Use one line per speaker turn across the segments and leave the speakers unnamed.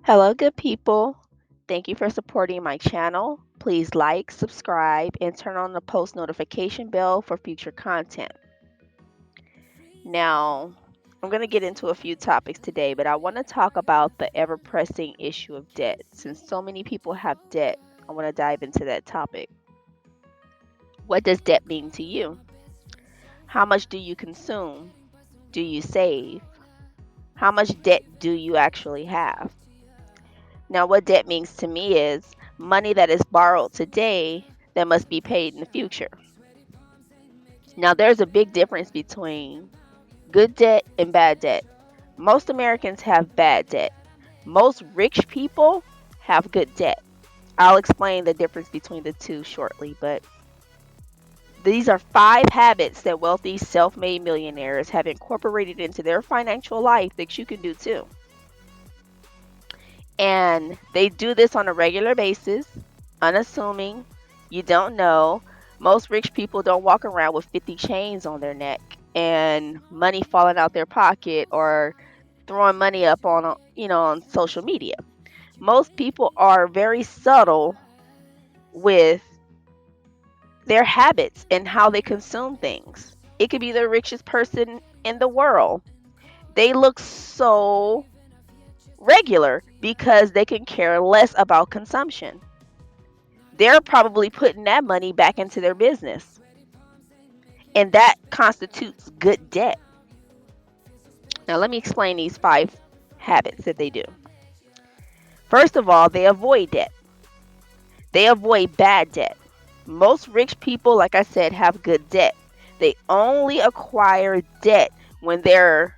Hello, good people. Thank you for supporting my channel. Please like, subscribe, and turn on the post notification bell for future content. Now, I'm going to get into a few topics today, but I want to talk about the ever pressing issue of debt. Since so many people have debt, I want to dive into that topic. What does debt mean to you? How much do you consume? Do you save? How much debt do you actually have? Now, what debt means to me is money that is borrowed today that must be paid in the future. Now, there's a big difference between good debt and bad debt. Most Americans have bad debt. Most rich people have good debt. I'll explain the difference between the two shortly, but these are 5 habits that wealthy self made millionaires have incorporated into their financial life that you can do too. And they do this on a regular basis, unassuming. You don't know. Most rich people don't walk around with 50 chains on their neck and money falling out their pocket or throwing money up on, on social media. Most people are very subtle with their habits and how they consume things. It could be the richest person in the world. They look so regular because they can care less about consumption. They're probably putting that money back into their business. And that constitutes good debt. Now, let me explain these 5 habits that they do. First of all, they avoid debt, they avoid bad debt. Most rich people, like I said, have good debt. They only acquire debt when they're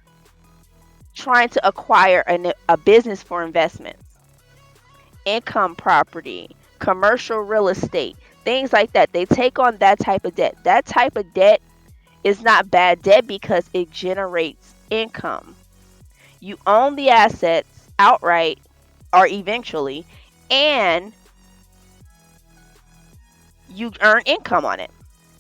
trying to acquire a business for investments, income property, commercial real estate, things like that. They take on that type of debt. That type of debt is not bad debt because it generates income. You own the assets outright or eventually, and you earn income on it.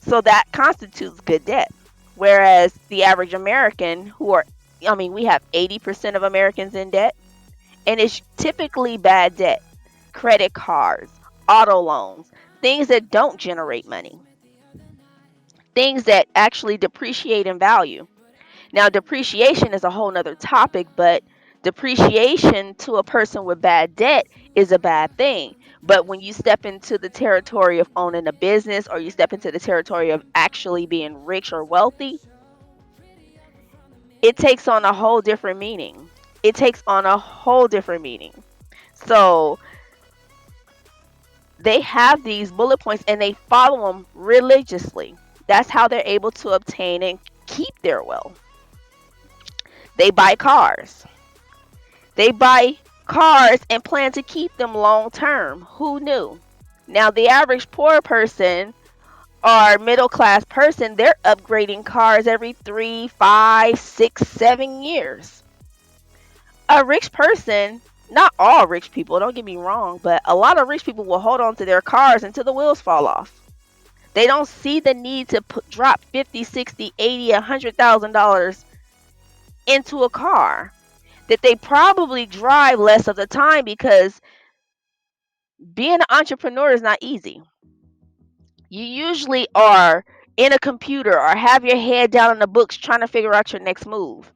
So that constitutes good debt. Whereas the average American, we have 80% of Americans in debt, and it's typically bad debt. Credit cards, auto loans, things that don't generate money, things that actually depreciate in value. Now, depreciation is a whole nother topic, but depreciation to a person with bad debt is a bad thing. But when you step into the territory of owning a business or you step into the territory of actually being rich or wealthy, it takes on a whole different meaning. It takes on a whole different meaning. So they have these bullet points and they follow them religiously. That's how they're able to obtain and keep their wealth. They buy cars. They buy cars and plan to keep them long term. Who knew? Now, the average poor person or middle class person, they're upgrading cars every 3, 5, 6, 7 years. A rich person, not all rich people, don't get me wrong, but a lot of rich people will hold on to their cars until the wheels fall off. They don't see the need to drop 50, 60, 80, $100,000 into a car that they probably drive less of the time because being an entrepreneur is not easy. You usually are in a computer or have your head down in the books trying to figure out your next move.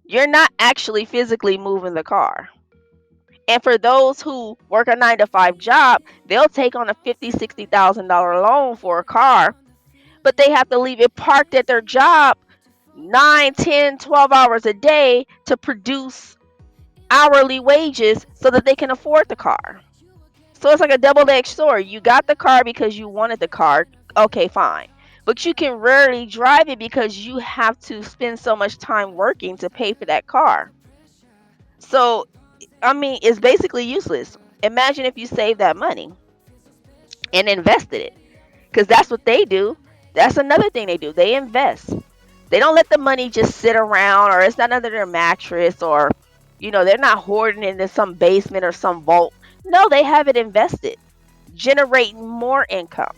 You're not actually physically moving the car. And for those who work a 9 to 5 job, they'll take on a $50,000, $60,000 loan for a car, but they have to leave it parked at their job 9, 10, 12 hours a day to produce hourly wages so that they can afford the car. So it's like a double-edged sword. You got the car because you wanted the car. Okay, fine. But you can rarely drive it because you have to spend so much time working to pay for that car. So, it's basically useless. Imagine if you saved that money and invested it. Because that's what they do. That's another thing they do. They invest. They don't let the money just sit around or it's not under their mattress or, they're not hoarding it in some basement or some vault. No, they have it invested, generating more income.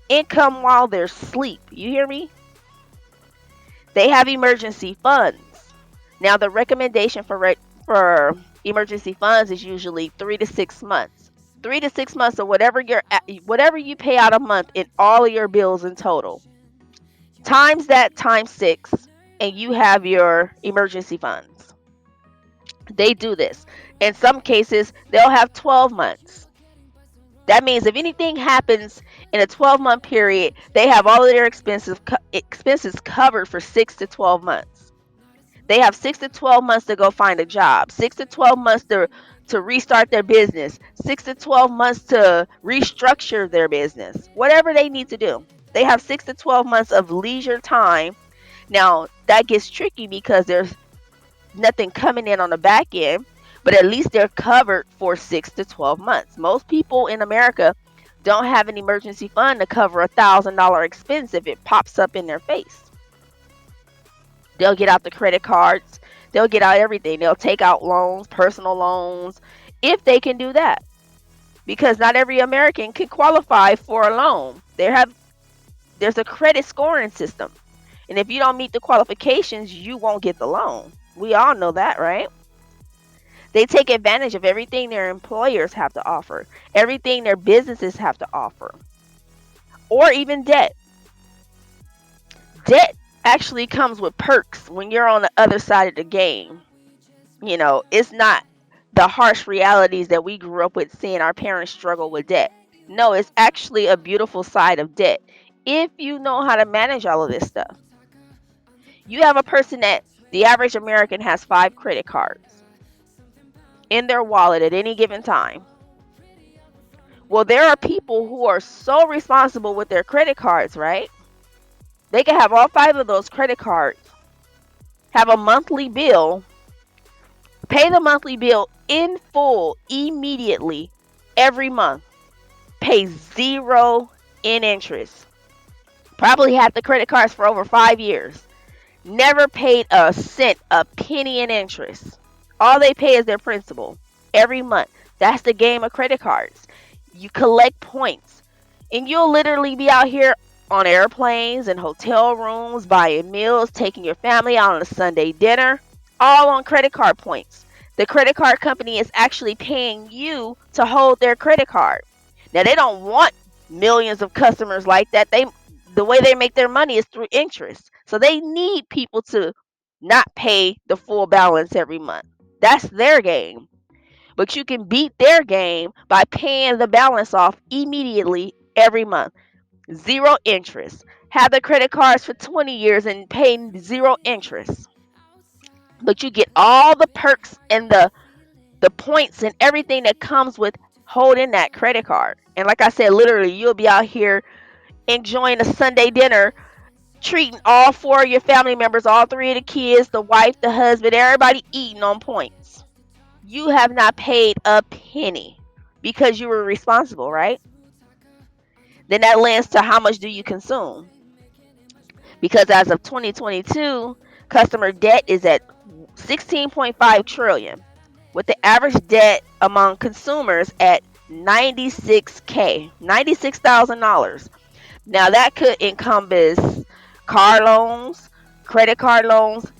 Income while they're asleep. You hear me? They have emergency funds. Now, the recommendation for emergency funds is usually 3 to 6 months. 3 to 6 months of whatever you pay out a month in all of your bills in total. Times that times six, and you have your emergency funds. They do this. In some cases, they'll have 12 months. That means if anything happens in a 12-month period, they have all of their expenses covered for 6 to 12 months. They have 6 to 12 months to go find a job, 6 to 12 months to restart their business, 6 to 12 months to restructure their business, whatever they need to do. They have 6 to 12 months of leisure time. Now, that gets tricky because there's nothing coming in on the back end, but at least they're covered for 6 to 12 months. Most people in America don't have an emergency fund to cover $1,000 expense if it pops up in their face. They'll get out the credit cards, they'll get out everything. They'll take out loans, personal loans, if they can do that. Because not every American can qualify for a loan. There's a credit scoring system. And if you don't meet the qualifications, you won't get the loan. We all know that, right? They take advantage of everything their employers have to offer, everything their businesses have to offer, or even debt. Debt actually comes with perks when you're on the other side of the game. It's not the harsh realities that we grew up with seeing our parents struggle with debt. No, it's actually a beautiful side of debt if you know how to manage all of this stuff. You have a person that the average American has 5 credit cards in their wallet at any given time. Well, there are people who are so responsible with their credit cards, right? They can have all 5 of those credit cards, have a monthly bill, pay the monthly bill in full immediately every month, pay 0 in interest. Probably had the credit cards for over 5 years. Never paid a cent, a penny in interest. All they pay is their principal every month. That's the game of credit cards. You collect points, and you'll literally be out here on airplanes and hotel rooms, buying meals, taking your family out on a Sunday dinner, all on credit card points. The credit card company is actually paying you to hold their credit card. Now, they don't want millions of customers like that. The way they make their money is through interest. So they need people to not pay the full balance every month. That's their game. But you can beat their game by paying the balance off immediately every month. 0 interest. Have the credit cards for 20 years and pay 0 interest. But you get all the perks and the points and everything that comes with holding that credit card. And like I said, literally, you'll be out here enjoying a Sunday dinner, treating all 4 of your family members, all 3 of the kids, the wife, the husband, everybody eating on points. You have not paid a penny because you were responsible, right? Then that lends to how much do you consume? Because as of 2022, customer debt is at 16.5 trillion, with the average debt among consumers at 96K, $96,000. Now that could encompass car loans, credit card loans.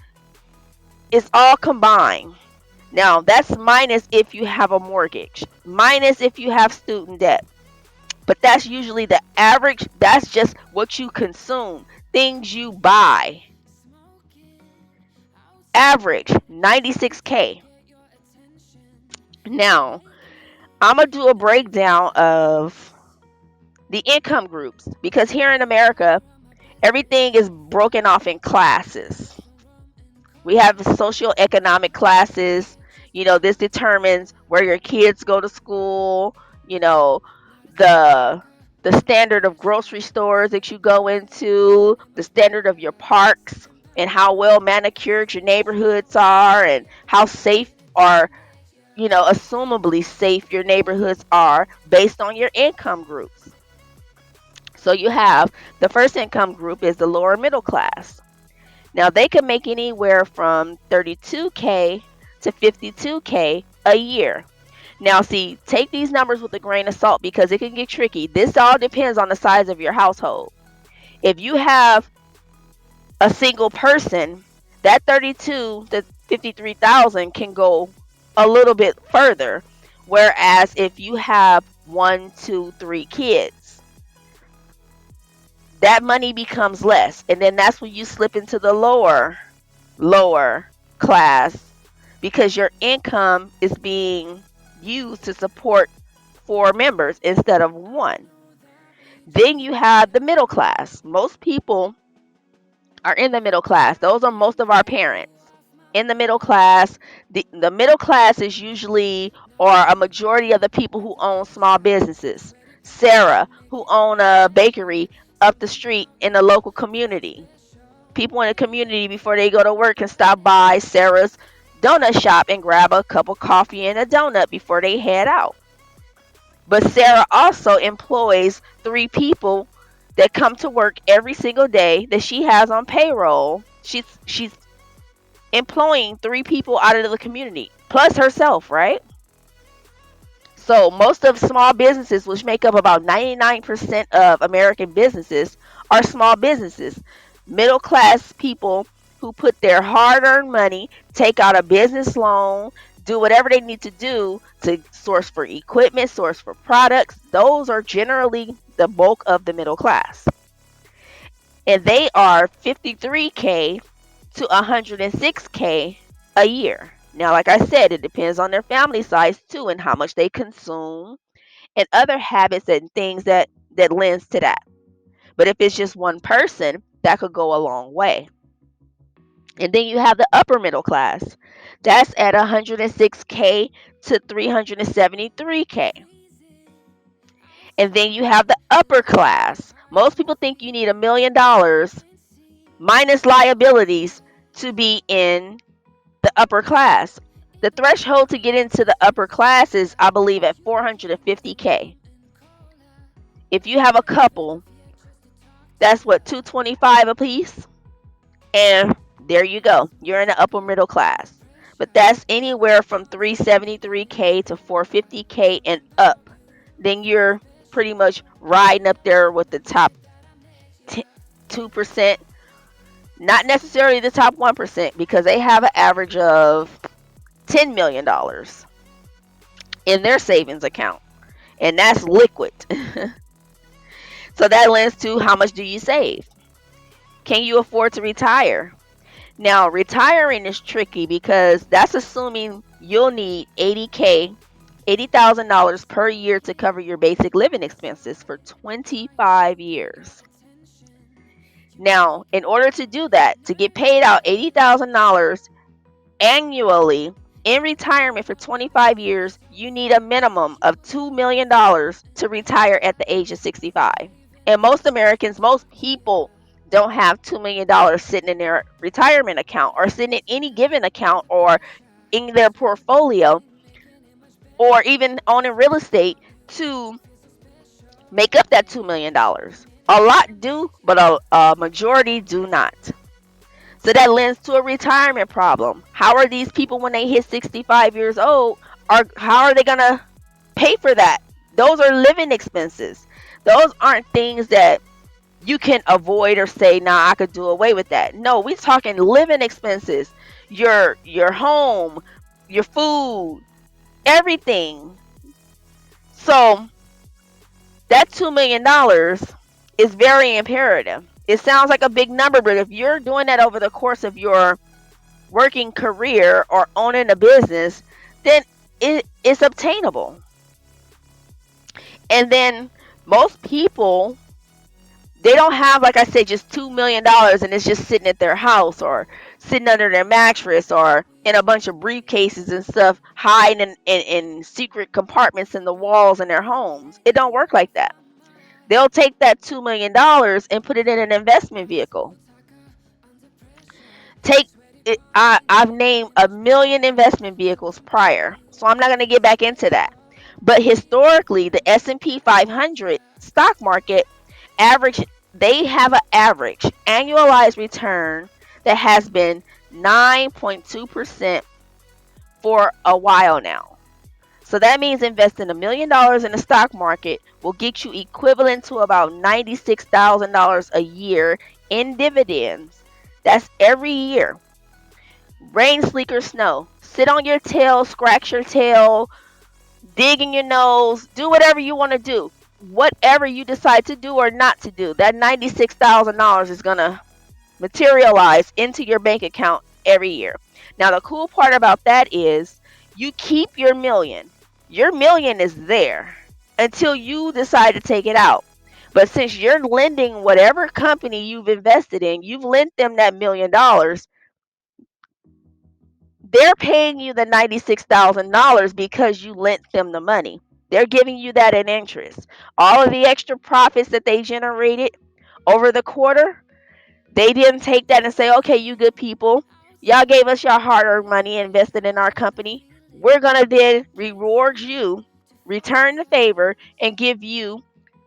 It's all combined. Now that's minus if you have a mortgage, minus if you have student debt. But that's usually the average. That's just what you consume, things you buy. Average 96K. Now, I'm going to do a breakdown of the income groups because here in America, everything is broken off in classes. We have socioeconomic classes. This determines where your kids go to school, the standard of grocery stores that you go into, the standard of your parks, and how well manicured your neighborhoods are, and how safe or assumably safe your neighborhoods are based on your income groups. So you have the first income group is the lower middle class. Now they can make anywhere from 32K to 52K a year. Now see, take these numbers with a grain of salt because it can get tricky. This all depends on the size of your household. If you have a single person, that 32 to 53,000 can go a little bit further. Whereas if you have one, two, three kids, that money becomes less. And then that's when you slip into the lower class because your income is being used to support four members instead of one. Then you have the middle class. Most people are in the middle class. Those are most of our parents. In the middle class, the middle class is usually or a majority of the people who own small businesses. Sarah, who own a bakery up the street in the local community. People in the community before they go to work can stop by Sarah's donut shop and grab a cup of coffee and a donut before they head out. But Sarah also employs three people that come to work every single day that she has on payroll. She's employing three people out of the community plus herself, right? So most of small businesses, which make up about 99% of American businesses, are small businesses. Middle class people who put their hard-earned money, take out a business loan, do whatever they need to do to source for equipment, source for products. Those are generally the bulk of the middle class. And they are 53K to 106K a year. Now, like I said, it depends on their family size too and how much they consume and other habits and things that lends to that. But if it's just one person, that could go a long way. And then you have the upper middle class. That's at 106K to 373K. And then you have the upper class. Most people think you need $1 million minus liabilities to be in the upper class. The threshold to get into the upper class is, I believe, at 450K. If you have a couple, that's what, 225 a piece? And there you go. You're in the upper middle class. But that's anywhere from 373K to 450K and up. Then you're pretty much riding up there with the top 2%. Not necessarily the top 1% because they have an average of $10 million in their savings account. And that's liquid. So that lends to how much do you save? Can you afford to retire? Now, retiring is tricky because that's assuming you'll need $80,000 per year to cover your basic living expenses for 25 years. Now, in order to do that, to get paid out $80,000 annually in retirement for 25 years, you need a minimum of $2 million to retire at the age of 65. And most Americans, most people don't have $2 million sitting in their retirement account or sitting in any given account or in their portfolio or even owning real estate to make up that $2 million. A lot do, but a majority do not. So that lends to a retirement problem. How are these people when they hit 65 years old, how are they going to pay for that? Those are living expenses. Those aren't things that you can avoid or say, nah, I could do away with that. No, we're talking living expenses. Your home, your food, everything. So that $2 million is very imperative. It sounds like a big number, but if you're doing that over the course of your working career or owning a business, then it's obtainable. And then most people, they don't have, like I said, just $2 million and it's just sitting at their house or sitting under their mattress or in a bunch of briefcases and stuff, hiding in secret compartments in the walls in their homes. It don't work like that. They'll take that $2 million and put it in an investment vehicle. I've named a million investment vehicles prior, so I'm not going to get back into that. But historically, the S&P 500 stock market they have an average annualized return that has been 9.2% for a while now. So that means investing $1 million in the stock market will get you equivalent to about $96,000 a year in dividends. That's every year. Rain, sleet, or snow. Sit on your tail, scratch your tail, dig in your nose, do whatever you want to do. Whatever you decide to do or not to do, that $96,000 is going to materialize into your bank account every year. Now, the cool part about that is you keep your million. Your million is there until you decide to take it out. But since you're lending whatever company you've invested in, you've lent them that $1,000,000, they're paying you the $96,000 because you lent them the money. They're giving you that in interest. All of the extra profits that they generated over the quarter, they didn't take that and say, okay, you good people, y'all gave us your hard earned money invested in our company. We're going to then reward you, return the favor, and give you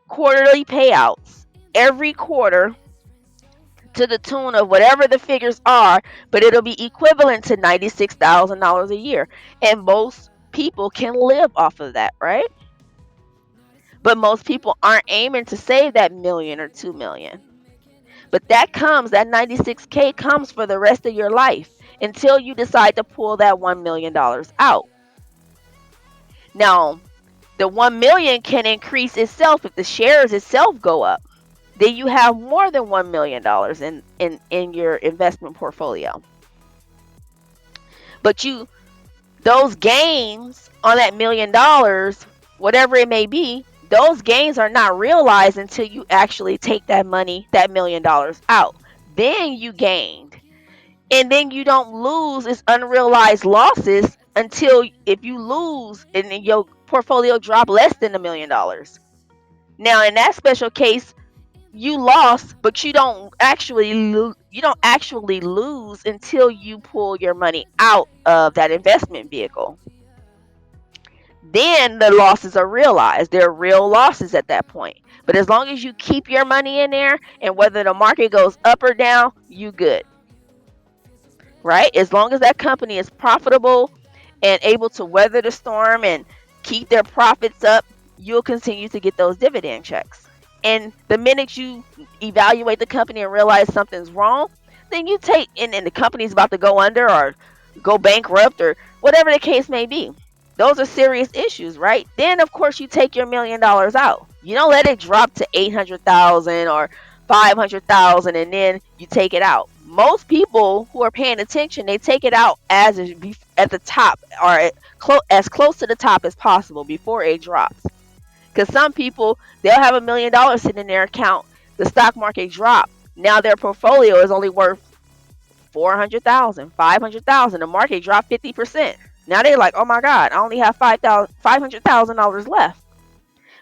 quarterly payouts every quarter to the tune of whatever the figures are, but it'll be equivalent to $96,000 a year. And most people can live off of that, right? But most people aren't aiming to save that million or 2 million. But that 96K comes for the rest of your life until you decide to pull that $1 million out. Now, the 1 million can increase itself if the shares itself go up. Then you have more than $1 million in your investment portfolio. But those gains on that $1 million, whatever it may be, those gains are not realized until you actually take that money, that $1 million out. Then you gained. And then you don't lose its unrealized losses until if you lose and then your portfolio drop less than $1 million. Now in that special case, you lost, but you don't actually lose until you pull your money out of that investment vehicle. Then the losses are realized. They're real losses at that point. But as long as you keep your money in there, and whether the market goes up or down, you good. Right? As long as that company is profitable and able to weather the storm and keep their profits up, you'll continue to get those dividend checks. And the minute you evaluate the company and realize something's wrong, then you take and the company's about to go under or go bankrupt or whatever the case may be. Those are serious issues, right? Then of course you take your $1 million out. You don't let it drop to 800,000 or 500,000 and then you take it out. Most people who are paying attention, they take it out as at the top or as close to the top as possible before it drops. Because some people, they'll have $1 million sitting in their account. The stock market dropped. Now their portfolio is only worth 400,000, 500,000. The market dropped 50%. Now they're like, oh my God, I only have $500,000 left.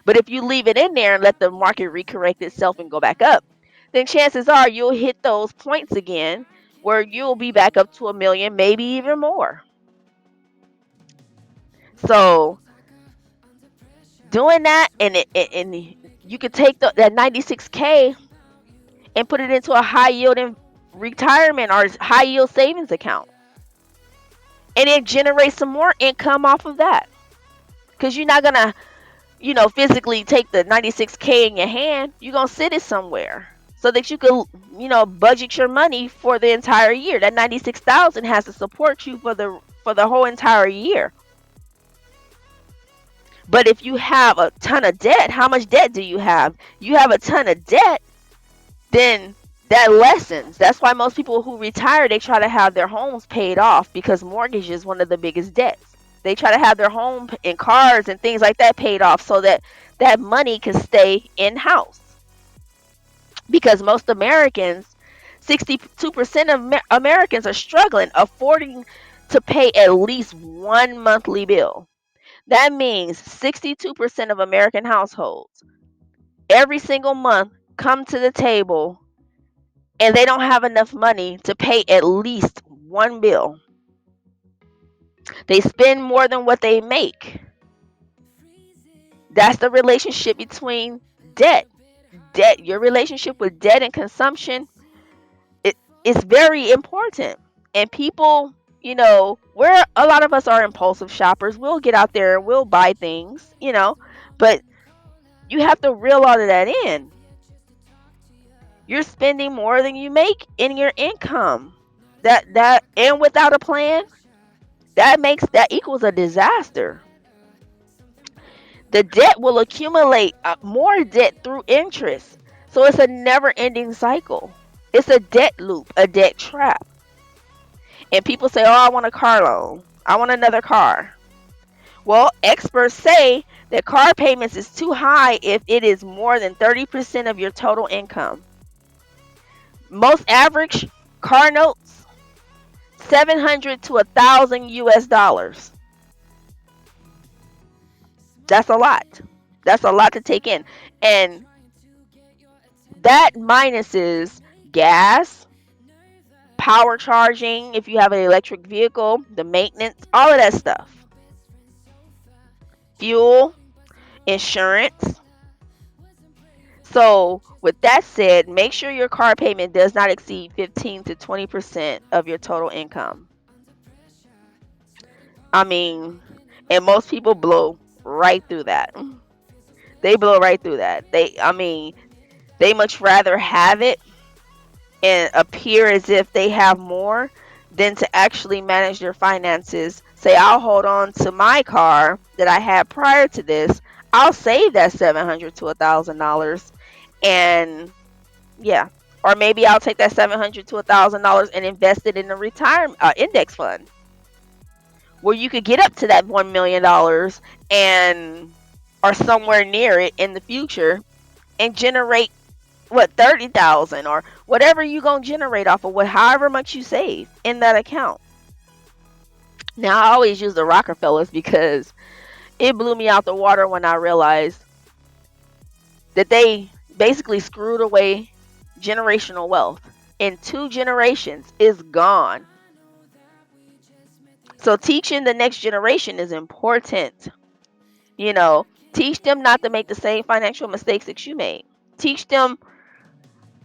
But if you leave it in there and let the market recorrect itself and go back up, then chances are you'll hit those points again where you'll be back up to 1 million, maybe even more. So doing that, and you could take that 96K and put it into a high yield retirement or high yield savings account, and then generate some more income off of that. Because you're not gonna, physically take the 96K in your hand. You're gonna sit it somewhere so that you can, budget your money for the entire year. That 96,000 has to support you for the whole entire year. But if you have a ton of debt, how much debt do you have? You have a ton of debt, then that lessens. That's why most people who retire, they try to have their homes paid off because mortgage is one of the biggest debts. They try to have their home and cars and things like that paid off so that that money can stay in-house. Because most Americans, 62% of Americans are struggling, affording to pay at least one monthly bill. That means 62% of American households every single month come to the table and they don't have enough money to pay at least one bill. They spend more than what they make. That's the relationship between debt. Your relationship with debt and consumption, is very important. And people, where a lot of us are impulsive shoppers, we'll get out there and we'll buy things, but you have to reel all of that in. You're spending more than you make in your income. That and without a plan, That equals a disaster. The debt will accumulate more debt through interest. So it's a never ending cycle. It's a debt loop, a debt trap. And people say, oh, I want a car loan. I want another car. Well, experts say that car payments is too high if it is more than 30% of your total income. Most average car notes, 700 to 1,000 US dollars. That's a lot. That's a lot to take in. And that minuses gas, power charging, if you have an electric vehicle, the maintenance, all of that stuff. Fuel, insurance. So, with that said, make sure your car payment does not exceed 15 to 20% of your total income. I mean, and most people blow right through that. They blow right through that. They much rather have it and appear as if they have more than to actually manage their finances. Say, I'll hold on to my car that I had prior to this. I'll save that $700 to $1,000, and yeah, or maybe I'll take that $700 to $1,000 and invest it in a retirement index fund, where you could get up to that $1 million and or somewhere near it in the future and generate what 30,000 or whatever you gonna generate off of what however much you save in that account. Now I always use the Rockefellers because it blew me out the water when I realized that they basically screwed away generational wealth. In 2 generations is gone. So teaching the next generation is important. You know, teach them not to make the same financial mistakes that you made. Teach them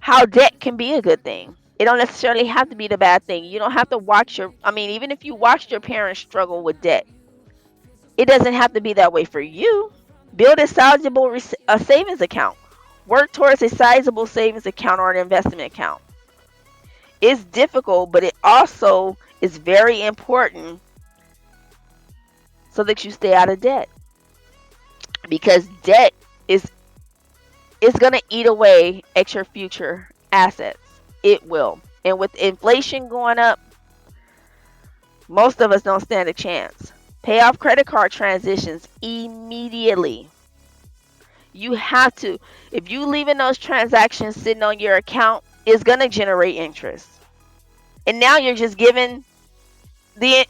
how debt can be a good thing. It don't necessarily have to be the bad thing. You don't have to watch even if you watched your parents struggle with debt, it doesn't have to be that way for you. Build a sizable a savings account. Work towards a sizable savings account or an investment account. It's difficult, but it also is very important so that you stay out of debt. Because debt is going to eat away at your future assets. It will. And with inflation going up, most of us don't stand a chance. Pay off credit card transitions immediately. You have to. If you leaving those transactions sitting on your account, it's going to generate interest. And now you're just giving the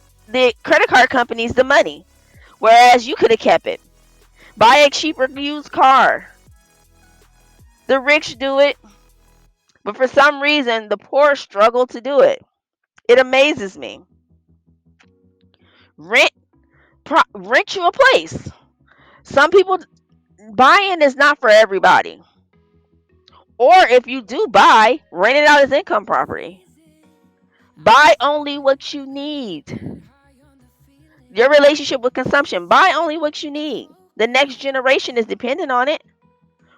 credit card companies the money, whereas you could have kept it. Buy a cheaper used car. The rich do it, but for some reason the poor struggle to do it. It amazes me. Rent you a place. Some people, buying is not for everybody. Or if you do buy, rent it out as income property. Buy only what you need. Your relationship with consumption, buy only what you need. The next generation is dependent on it.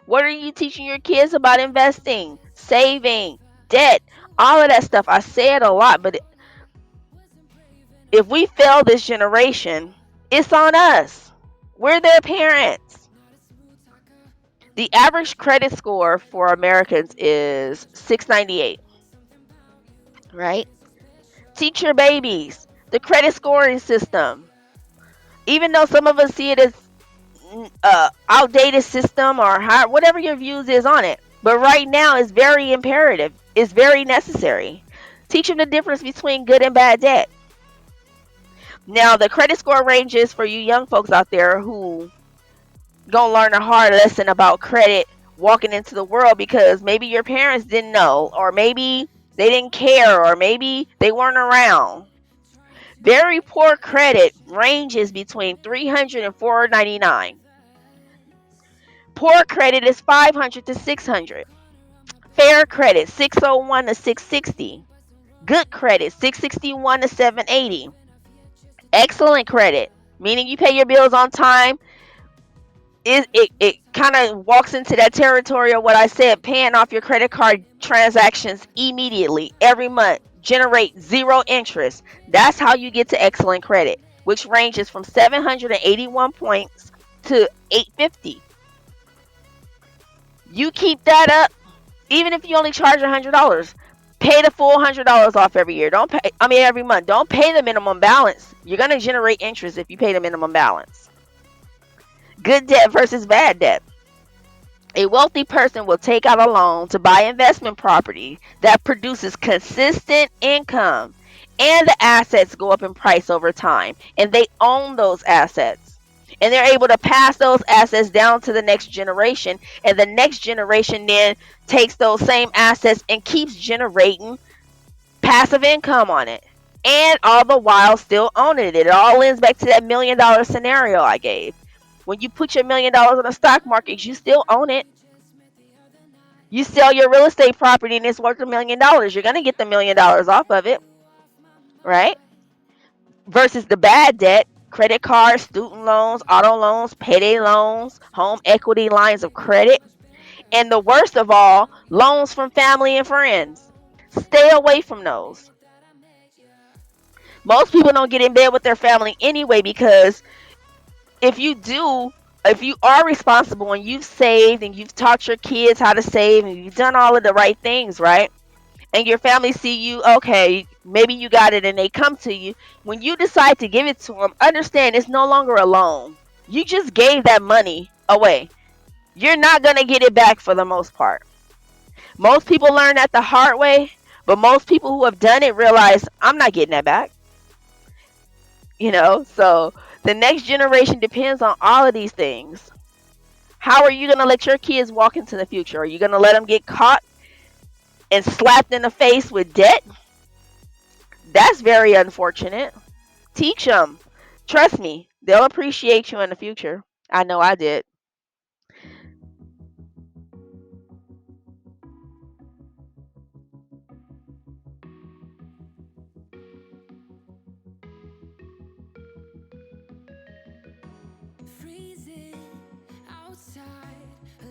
What are you teaching your kids about investing, saving, debt, all of that stuff? I say it a lot, but if we fail this generation, it's on us. We're their parents. The average credit score for Americans is 698, right? Teach your babies the credit scoring system. Even though some of us see it as outdated system or whatever your views is on it, but right now it's very imperative. It's very necessary. Teach them the difference between good and bad debt. Now, the credit score ranges for you young folks out there who gonna learn a hard lesson about credit walking into the world because maybe your parents didn't know, or maybe they didn't care, or maybe they weren't around. Very poor credit ranges between 300 and 499. Poor credit is 500 to 600. Fair credit 601 to 660. Good credit 661 to 780. Excellent credit, meaning you pay your bills on time. It kind of walks into that territory of what I said, paying off your credit card transactions immediately every month. generate zero interest. That's how you get to excellent credit, which ranges from 781 points to 850. You keep that up, even if you only charge $100. Pay the full $100 off every year. Don't pay. I mean, every month. Don't pay the minimum balance. You're gonna generate interest if you pay the minimum balance. Good debt versus bad debt. A wealthy person will take out a loan to buy investment property that produces consistent income, and the assets go up in price over time, and they own those assets. And they're able to pass those assets down to the next generation, and the next generation then takes those same assets and keeps generating passive income on it. And all the while still owning it. It all ends back to that $1 million scenario I gave. When you put your $1 million on the stock market, you still own it. You sell your real estate property and it's worth $1 million. You're gonna get the $1 million off of it, right? Versus the bad debt, credit cards, student loans, auto loans, payday loans, home equity lines of credit, and the worst of all, loans from family and friends. Stay away from those. Most people don't get in bed with their family anyway, because if you do, if you are responsible and you've saved and you've taught your kids how to save and you've done all of the right things, right? And your family see you, okay, maybe you got it, and they come to you. When you decide to give it to them, understand it's no longer a loan. You just gave that money away. You're not going to get it back for the most part. Most people learn that the hard way, but most people who have done it realize I'm not getting that back. So the next generation depends on all of these things. How are you going to let your kids walk into the future? Are you going to let them get caught and slapped in the face with debt? That's very unfortunate. Teach them. Trust me, they'll appreciate you in the future. I know I did.
Freezing outside, a